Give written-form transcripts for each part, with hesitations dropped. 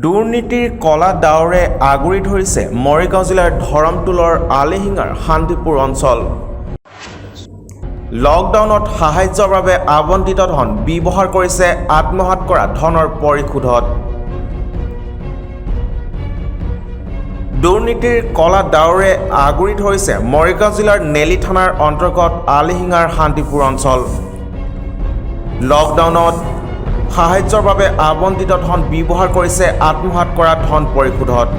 দুৰ্নীতিৰ কলা ডাৱৰে আগুৰি ধৰিছে মৰিগাঁও জিলাৰ ধৰমটোলৰ আলিহিঙাৰ শান্তিপুৰ অঞ্চল। লকডাউনত সাহায্যৰ বাবে আবণ্টিত ধন ব্যৱহাৰ কৰিছে আত্মসাৎ কৰা ধনৰ পৰিশোধত। দুৰ্নীতিৰ কলা ডাৱৰে আগুৰি ধৰিছে মৰিগাঁও জিলাৰ নেলি থানাৰ অন্তৰ্গত আলিহিঙাৰ শান্তিপুৰ অঞ্চল। লকডাউনত সাহায্যৰ বাবে আবণ্টিত ধন ব্যৱহাৰ কৰিছে আত্মসাৎ কৰা ধন পৰিশোধত।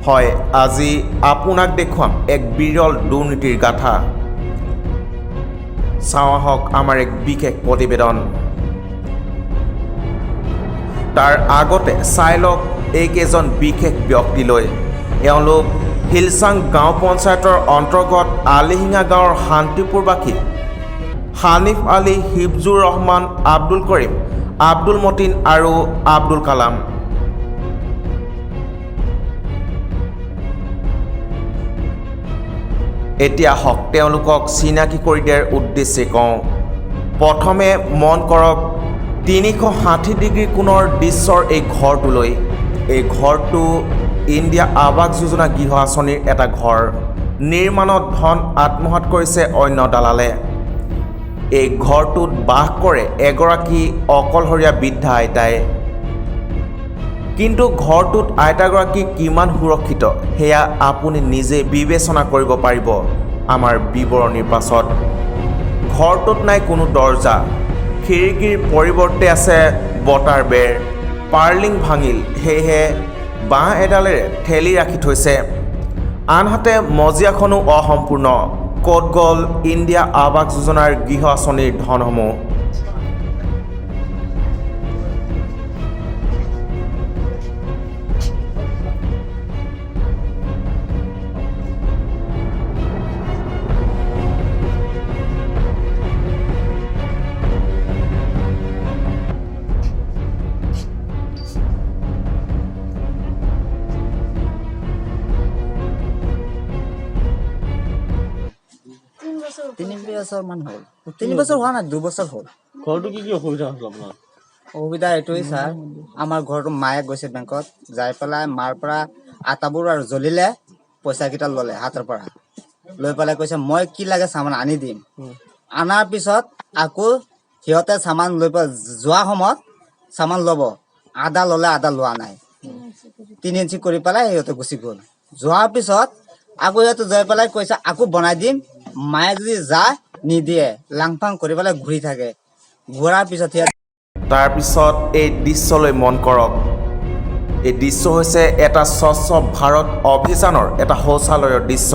হয়, আজি আপোনাক দেখুৱাম এক বিৰল দুৰ্নীতিৰ গাথা। চাওঁ আহক আমাৰ এক বিশেষ প্ৰতিবেদন। তাৰ আগতে চাই লওক এইকেইজন বিশেষ ব্যক্তিলৈ। এওঁলোক হিলচাং গাঁও পঞ্চায়তৰ অন্তৰ্গত আলিহিঙা গাঁৱৰ শান্তিপুৰবাসী হানিফ আলী, হিফজুৰ ৰহমান, আব্দুল কৰিম, আব্দুল মতিন আৰু আব্দুল কালাম। এতিয়া হওক তেওঁলোকক চিনাকি কৰি দিয়াৰ উদ্দেশ্যে কওঁ। প্ৰথমে মন কৰক 360 ডিগ্ৰী কোণৰ দৃশ্যৰ এই ঘৰটোলৈ। এই ঘৰটো ইণ্ডিয়া আৱাস যোজনা গৃহ আঁচনিৰ এটা ঘৰ। নিৰ্মাণত ধন আত্মসাৎ কৰিছে অন্য দালালে। এই ঘৰটোত বাস কৰে এগৰাকী অকলশৰীয়া বৃদ্ধা আইতাই। কিন্তু ঘৰটোত আইতাগৰাকী কিমান সুৰক্ষিত সেয়া আপুনি নিজে বিবেচনা কৰিব পাৰিব আমাৰ বিৱৰণীৰ পাছত। ঘৰটোত নাই কোনো দৰ্জা, খিৰিকীৰ পৰিৱৰ্তে আছে বটাৰ বেৰ। পাৰ্লিং ভাঙিল, সেয়েহে বাঁহ এডালেৰে ঠেলি ৰাখি থৈছে। আনহাতে মজিয়াখনো অসম্পূৰ্ণ। ক'ত গ'ল ইণ্ডিয়া আৱাস যোজনাৰ গৃহ আঁচনিৰ ধনসমূহ? তিনি বছৰ মান হ'ল। 3 বছৰ হোৱা নাই, 2 বছৰ হ'ল। ঘৰটো কি অসুবিধা হ'ল আপোনাৰ? অসুবিধা এইটোৱেই ছাৰ, আমাৰ ঘৰটো মায়ে গৈছে বেংকত, যাই পেলাই মাৰ পৰা আটাবোৰ আৰু জ্বলিলে পইচাকেইটা ল'লে হাতৰ পৰা। লৈ পেলাই কৈছে মই কি লাগে চামান আনি দিম। আনাৰ পিছত আকৌ সিহঁতে চামান লৈ পেলাই যোৱা সময়ত চামান ল'ব, আদা ল'লে, আদা লোৱা নাই। 3 ইঞ্চি কৰি পেলাই সিহঁতে গুচি গ'ল। যোৱাৰ পিছত আকৌ সিহঁতে যাই পেলাই কৈছে আকৌ বনাই দিম। মায়ে যদি যায় নিদিয়ে, লাংফাং কৰি পেলাই ঘূৰি থাকে। ঘূৰাৰ পিছত তাৰপিছত এই দৃশ্যলৈ মন কৰক। এই দৃশ্য হৈছে এটা স্বচ্ছ ভাৰত অভিযানৰ এটা শৌচালয়ৰ দৃশ্য।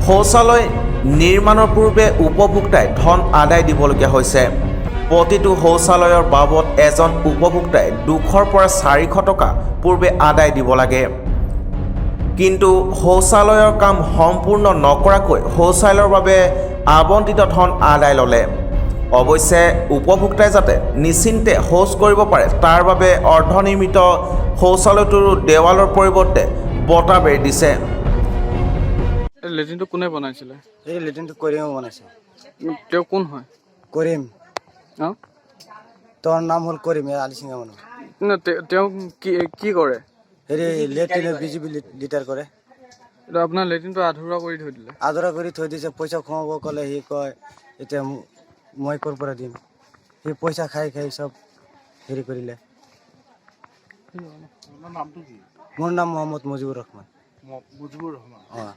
শৌচালয় নিৰ্মাণৰ পূৰ্বে উপভোক্তাই ধন আদায় দিবলগীয়া হৈছে। প্ৰতিটো শৌচালয়ৰ বাবদ এজন উপভোক্তাই 200ৰ পৰা 400 টকা পূৰ্বে আদায় দিব লাগে। কিন্তু শৌচালয়ৰ কাম সম্পূৰ্ণ নকৰাকৈ শৌচালয়ৰ বাবে আবণ্টিত ধন আদায় ল'লে। অৱশ্যে উপভোক্তাই যাতে নিশ্চিন্তে শৌচ কৰিব পাৰে তাৰ বাবে অৰ্ধনিৰ্মিত শৌচালয়টোৰো দেৱালৰ পৰিৱৰ্তে বটা বেৰ দিছে। লেট্ৰিনটো কোনে বনাইছিলে? এই লেট্ৰিনটো কৰিম বনাইছে। তেওঁ কোন হয়? কৰিম। অঁ, তোৰ নাম হ'ল কৰিম, আলিচিঙা মানুহ। তেওঁ কি কৰে? হেৰি লেট্ৰিনৰ বিজেপি লিটাৰ কৰে। এইটো আপোনাৰ লেট্ৰিনটো আধৰুৱা কৰি থৈ দিলে। আদৰা কৰি থৈ দিছে। পইচা খুৱাব ক'লে সি কয় এতিয়া মই ক'ৰ পৰা দিম। সি পইচা খাই খাই চব হেৰি কৰিলে। নামটো কি? মোৰ নাম মহম্মদ মুজিবুৰ ৰহমান। মুজিবুৰ ৰহমান। অঁ,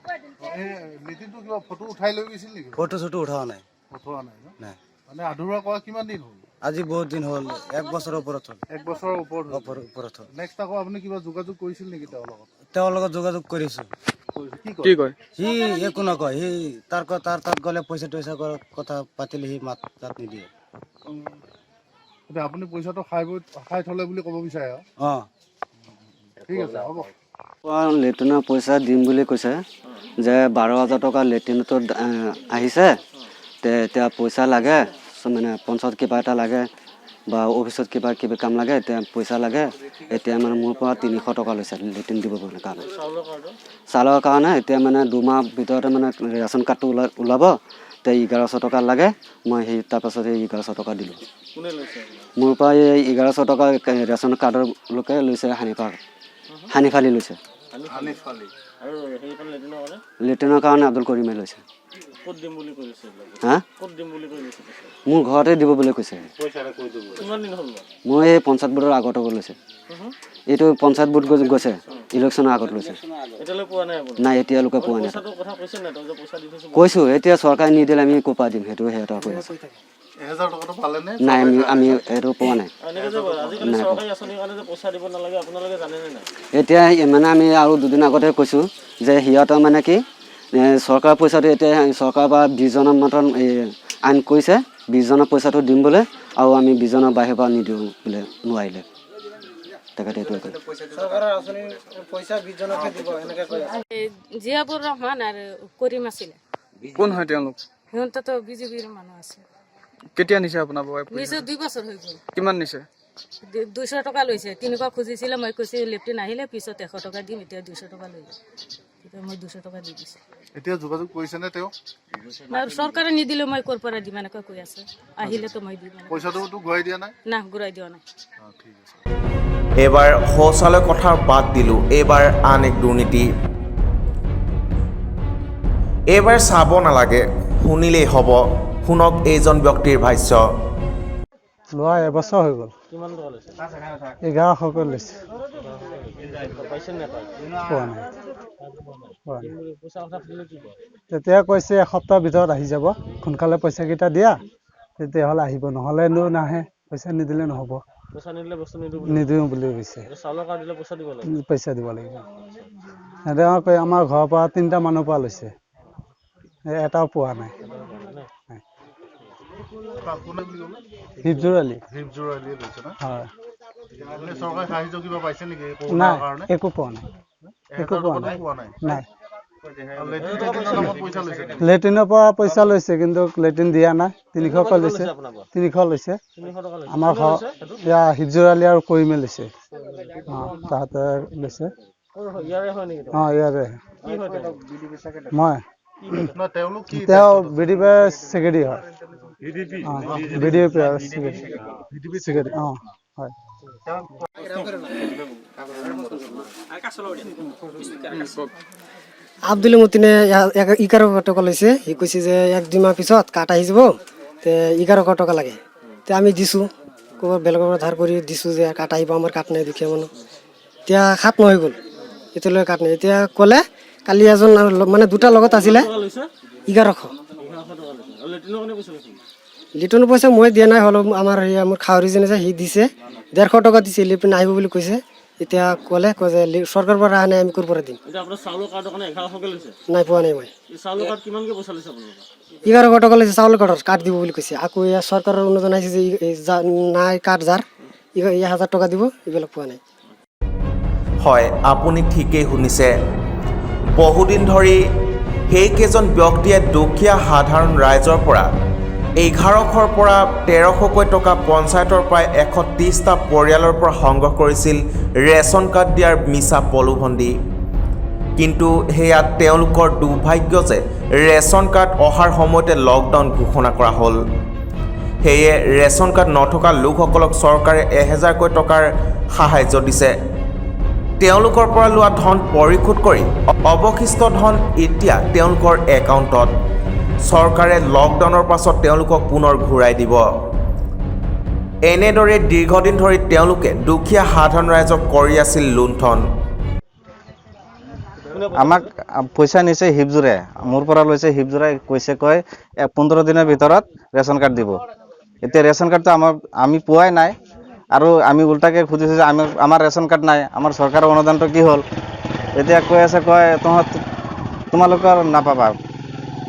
লেট্ৰিনটো কিবা ফটো উঠাই লৈ গৈছিল নেকি? ফটো চটো উঠোৱা নাই। উঠোৱা নাই ন? নাই। মানে আধৰুৱা কৰা কিমান দিন হ'ল? আজি বহুত দিন হ'ল, 1 বছৰৰ ওপৰত হ'ল। 1 বছৰৰ ওপৰত ওপৰত হ'ল। নেক্সট আকৌ আপুনি কিবা যোগাযোগ কৰিছিল নেকি তেওঁৰ লগত? তেওঁৰ লগত যোগাযোগ কৰিছোঁ। কি কয় সি একো নকয়, সি তাৰ তাত গ'লে পইচা কথা পাতিলে সি মাত নিদিয়ে। এতিয়া আপুনি পইচাটো খাই থলে বুলি ক'ব বিচাৰে আৰু অঁ ঠিক আছে হ'ব। লেট্ৰিনৰ পইচা দিম বুলি কৈছে যে 12,000 টকা লেট্ৰিনতো আহিছে, এতিয়া পইচা লাগে, মানে পঞ্চায়ত কিবা এটা লাগে বা অফিচত কিবা কাম লাগে, এতিয়া পইচা লাগে। এতিয়া মানে মোৰ পৰা 300 টকা লৈছে লেট্ৰিন দিব কাৰণে, চাউলৰ কাৰণে। এতিয়া মানে 2 মাহ ভিতৰতে মানে ৰেচন কাৰ্ডটো ওলাব। এতিয়া 1100 টকা লাগে, মই সেই তাৰপাছত এই 1100 টকা দিলোঁ। মোৰ পৰা এই 1100 টকা ৰেচন কাৰ্ডৰ লোকে লৈছে, হানিফালি লৈছে। লেট্ৰিনৰ কাৰণে আব্দুল কৰিমে লৈছে। হা, মোৰ ঘৰতে দিব বুলি কৈছে। মই এই পঞ্চায়ত বোৰ্ডৰ আগত লৈছে। এইটো পঞ্চায়ত বোৰ্ড গৈছে, ইলেকশ্যনৰ আগত লৈছে। নাই, এতিয়ালৈকে পোৱা নাই। কৈছোঁ, এতিয়া চৰকাৰে নিদিলে আমি ক'ৰ পৰা দিম, সেইটো সিহঁতে কৈ আছে। 1000 টকাটো পালেনে? নাই, আমি এইটো পোৱা নাই। এতিয়া মানে আমি আৰু 2 দিন আগতে কৈছোঁ যে সিহঁতৰ মানে কি চৰকাৰৰ পইচাটো এতিয়া চৰকাৰৰ পৰা 20 জনৰ মাত্ৰ আইন কৰিছে, 20 জনৰ পইচাটো দিম বোলে, আৰু আমি 20 জনৰ বাহিৰৰ পৰা নিদিওঁ বোলে, নোৱাৰিলে। তেখেতে এইটোৱে কয়। জিয়াবুৰ ৰহমান আৰু কৰিম আছিলে। কোন হয় তেওঁলোক? সিহঁততো বিজেপিৰ মানুহ আছে। কেতিয়া নিছে আপোনাৰ বয়? নিছে 2 বছৰ হৈ গ'ল। কিমান নিছে? 200 টকা লৈছে। 300 খুজিছিলে, মই কৈছোঁ লেফ্টিন আহিলে পিছত 100 টকা দিম, এতিয়া 200 টকা লৈ যায়। তেতিয়া মই 200 টকা দি দিছোঁ। এতিয়া যোগাযোগ কৰিছেনে তেওঁ? চৰকাৰে নিদিলে মই ক'ৰ পৰা দিম, এনেকৈ কৈ আছে। আহিলেতো মই দিম। পইচাটোতো ঘূৰাই দিয়া নাই? না, ঘূৰাই দিয়া নাই। ঠিক আছে। এইবাৰ শৌচালয় কথা বাদ দিলোঁ, এইবাৰ আন এক দুৰ্নীতি। এইবাৰ চাব নালাগে, শুনিলেই হ'ব। শুনক এইজন ব্যক্তিৰ ভাষ্য। লোৱা এবছৰ হৈ গ'ল। 1100কৈ লৈছে। পোৱা নাই। তেতিয়া কৈছে এসপ্তাহৰ ভিতৰত আহি যাব, সোনকালে পইচাকেইটা দিয়া, তেতিয়াহ'লে আহিব, নহ'লেনো নাহে। পইচা নিদিলে নহ'ব। নিদিওঁ বুলি কৈছে। পইচা দিব লাগিব। সিহঁতে আমাৰ ঘৰৰ পৰা 3টা মানুহৰ পৰা লৈছে, এটাও পোৱা নাই। হিফজুৰ আলী। হিফজুৰ আলীয়ে লৈছে না? হয়। চৰকাৰে সাহায্য কিবা পাইছে নেকি নাই, কৰোণাৰ কাৰণে? একো পোৱা নাই। একো পোৱা নাই। নাই। লেট্ৰিনৰ পৰা পইচা লৈছে, কিন্তু লেট্ৰিন দিয়া নাই। 300কৈ লৈছে। 300 লৈছে। আমাৰ ঘৰ ইয়াৰ হিফজুৰ আলী আৰু কৰিমে লৈছে। তাহাঁতে লৈছে। অঁ, ইয়াৰে। মই তেওঁ বিডিপি ছেক্ৰেটাৰী হয়। BDP secretary. অঁ, হয়। আব্দুল মতিনে 1100 টকা লৈছে। সি কৈছে যে 1-2 মাহ পিছত কাট আহি যাব, তে 1100 টকা লাগে। তে আমি দিছোঁ, ক'ৰবাত বেলেগৰ পৰা ধাৰ কৰি দিছোঁ যে কাট আহিব, আমাৰ কাট নাই, দুখীয়া মানুহ। এতিয়া 7 মাহ হৈ গ'ল, এতিয়ালৈকে কাট নাই। এতিয়া ক'লে কালি এজন মানে 2টা লগত আছিলে 1100। লেট্ৰিনৰ পইচা মই দিয়া নাই, হ'লেও আমাৰ মোৰ খাৱৰীজন আছে, সি দিছে 150 টকা দিছে। লেট্ৰিন আহিব বুলি কৈছে। এতিয়া কয় যে চৰকাৰৰ পৰা অহা নাই, আমি ক'ৰ পৰা দিম। নাই, পোৱা নাই মই। 1100 টকা লৈছে চাউলৰ কাৰ্ডৰ, কাট দিব বুলি কৈছে। আকৌ ইয়াৰ চৰকাৰৰ অনুদান আহিছে যে নাই কাট যাৰ 1000 টকা দিব, এইবিলাক পোৱা নাই। হয়, আপুনি ঠিকেই শুনিছে। বহুদিন ধৰি সেইকেইজন ব্যক্তিয়ে দুখীয়া সাধাৰণ ৰাইজৰ পৰা 1100ৰ পৰা 1300কৈ টকা পঞ্চায়তৰ প্ৰায় 130টা পৰিয়ালৰ পৰা সংগ্ৰহ কৰিছিল ৰেচন কাৰ্ড দিয়াৰ মিছা প্ৰলোভন দি। কিন্তু সেয়া তেওঁলোকৰ দুৰ্ভাগ্য যে ৰেচন কাৰ্ড অহাৰ সময়তে লকডাউন ঘোষণা কৰা হ'ল। সেয়ে ৰেচন কাৰ্ড নথকা লোকসকলক চৰকাৰে 1000কৈ টকাৰ সাহায্য দিছে। তেওঁলোকৰ পৰা লোৱা ধন পৰিশোধ কৰি অৱশিষ্ট ধন এতিয়া তেওঁলোকৰ একাউণ্টত। চৰকাৰে লকডাউনৰ পাছত তেওঁলোকক পুনৰ ঘূৰাই দিব। এনেদৰে দীৰ্ঘদিন ধৰি তেওঁলোকে দুখীয়া সাধাৰণ ৰাইজক কৰি আছিল লুণ্ঠন। আমাক পইচা নিছে হিফজুৰে, মোৰ পৰা লৈছে হিফজুৰে, কয় 15 দিনৰ ভিতৰত ৰেচন কাৰ্ড দিব। এতিয়া ৰেচন কাৰ্ডটো আমি পোৱাই নাই, আৰু আমি উল্টাকে খুজিছোঁ যে আমাৰ ৰেচন কাৰ্ড নাই, আমাৰ চৰকাৰৰ অনুদানটো কি হ'ল। এতিয়া কৈ আছে তোমালোকৰ নাপাবা,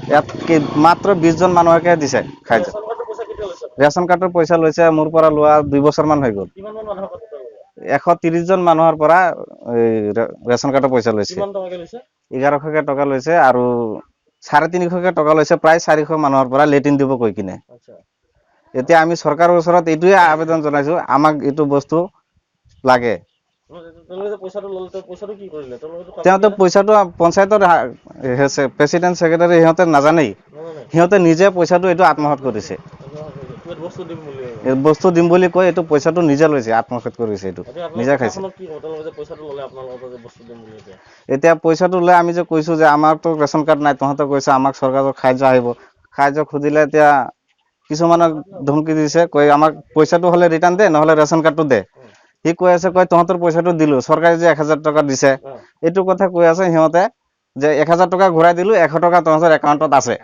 ইয়াত কি মাত্ৰ 20 জন মানুহকে দিছে খাদ্য। ৰেচন কাৰ্ডৰ পইচা লৈছে মোৰ পৰা লোৱা 2 বছৰমান হৈ গ'ল। 130 জন মানুহৰ পৰা ৰেচন কাৰ্ডৰ পইচা লৈছে। 1100 টকা লৈছে আৰু 350 টকা লৈছে, প্ৰায় 400 মানুহৰ পৰা লেট্ৰিন দিব কৈ কিনে। এতিয়া আমি চৰকাৰৰ ওচৰত এইটোৱে আবেদন জনাইছো, আমাক এইটো বস্তু লাগে। তেওঁতে পইচাটো পঞ্চায়তৰ প্ৰেচিডেণ্ট ছেক্ৰেটাৰী সিহঁতে নাজানেই, সিহঁতে নিজে পইচাটো এইটো আত্মসাৎ কৰিছে। বস্তু দিম বুলি কৈ এইটো পইচাটো নিজে লৈছে, আত্মসাৎ কৰিছে, এইটো নিজে খাইছে। এতিয়া পইচাটো লৈ আমি যে কৈছো যে আমাৰতো ৰেচন কাৰ্ড নাই, তহঁতে কৈছে আমাক চৰকাৰৰ সাহায্য আহিব। সাহায্য খুজিলে এতিয়া কিছুমানক ধমকি দিছে, কৈ আমাক পইচাটো হ'লে ৰিটাৰ্ণ দে, নহ'লে ৰেচন কাৰ্ডটো দে। সি কৈ আছে তহঁতৰ পইচাটো দিলো, চৰকাৰে যে 1000 টকা দিছে এইটো কথা কৈ আছে সিহঁতে, যে 1000 টকা ঘূৰাই দিলো, 100 টকা তহঁতৰ একাউণ্টত আছে।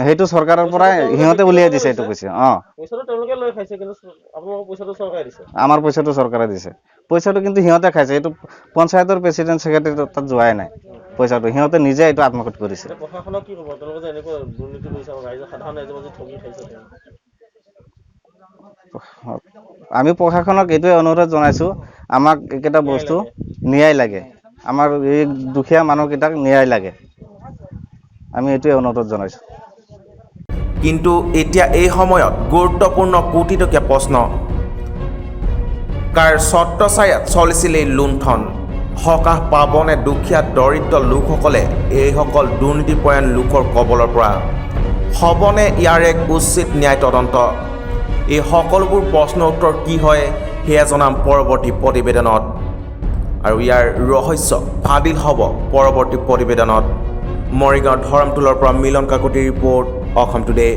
সেইটো চৰকাৰৰ পৰাই সিহঁতে উলিয়াই দিছে, এইটো কৈছে। আমাৰ পইচাটো চৰকাৰে দিছে, পইচাটো কিন্তু সিহঁতে খাইছে। এইটো পঞ্চায়তৰ প্ৰেচিডেণ্ট ছেক্ৰেটাৰী তাত যোৱাই নাই পইচাটো, সিহঁতে নিজে এইটো আত্মসাৎ কৰিছে। আমি প্ৰশাসনক এইটোৱে অনুৰোধ জনাইছো, আমাক এইকেইটা বস্তু ন্যায় লাগে, আমাৰ এই দুখীয়া মানুহকেইটাক ন্যায় লাগে, আমি এইটোৱে অনুৰোধ জনাইছো। কিন্তু এতিয়া এই সময়ত গুৰুত্বপূৰ্ণ কোটিটকীয়া প্ৰশ্ন, কাৰ ছত্ৰছায়াত চলিছিল এই লুণ্ঠন? সকাহ পাবনে দুখীয়া দৰিদ্ৰ লোকসকলে এইসকল দুৰ্নীতিপৰায়ণ লোকৰ কবলৰ পৰা? হ'বনে ইয়াৰ এক উচিত ন্যায় তদন্ত? এই সকলোবোৰ প্ৰশ্নৰ উত্তৰ কি হয় সেয়া জনাম পৰৱৰ্তী প্ৰতিবেদনত, আৰু ইয়াৰ ৰহস্য ফাদিল হ'ব পৰৱৰ্তী প্ৰতিবেদনত। মৰিগাঁও ধৰমটোলৰ পৰা মিলন কাকতিৰ ৰিপৰ্ট, অসম টুডে।